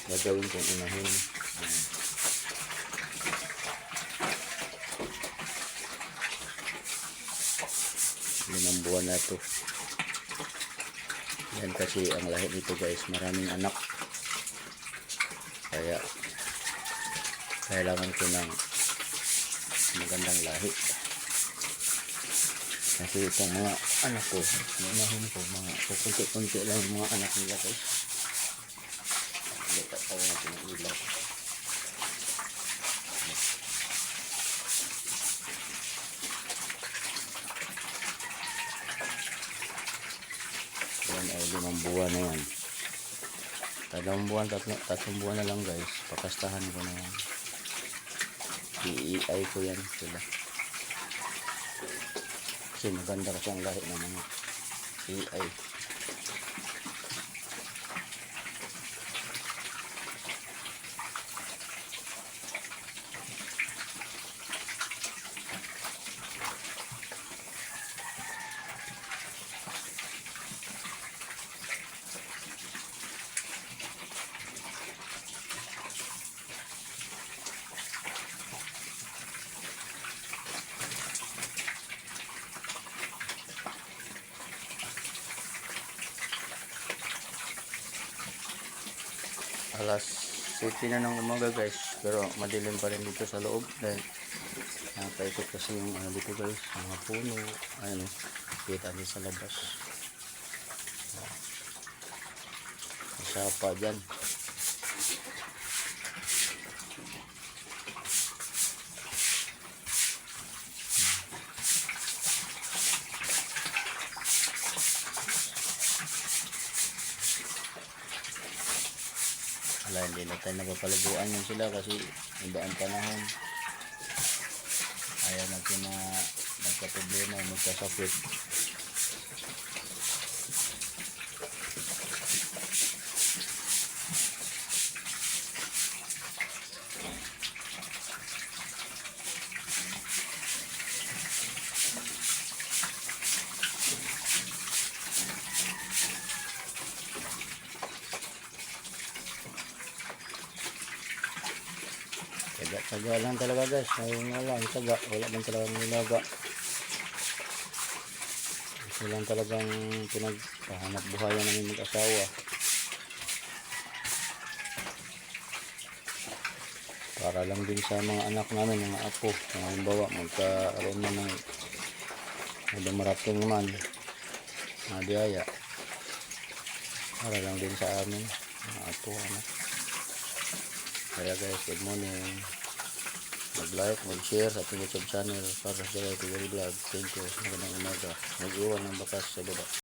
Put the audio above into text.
gagawin kong unahin. Limang buwan na ito. Yan kasi ang lahi nito guys, maraming anak, kaya kailangan ko ng magandang lahi. Kasi itong mga anak ko, unahin ko, mga kukunti-kunti lang yung mga anak nila guys. Lipat tayo natin ang ilaw. Yan ay 5 buwan na yan. 3 buwan, 3 buwan na lang guys. Pakastahan ko na yan. I-EI ko yan sila. Kasi maganda kasi ang lahi ng mga EI. Alas 7 na ng umaga guys, pero madilim pa rin dito sa loob dahil napaikot kasi yung dito guys, mga puno, ayun, kita din sa labas. Masapa dyan. Wala, hindi na tayo napapaliguan yun sila kasi iba ang panahon. Ayaw natin na nagka-problema, magkasakit. Taga lang talaga guys, ngayon nga lang taga, wala man talagang nilaga. Ito lang talagang pinaghahanap buhayan namin mag-asawa. Para lang din sa mga anak namin, mga apo. Kung halimbawa magkaroon na ng dumarating man na biyaya, para lang din sa amin, mga apo, anak. Kaya guys, good morning. Mag-like, mag-share sa ating YouTube channel para sa Kuya Vlog. Thank you. Magandang umaga. Mag-iwan ng bakas sa baba.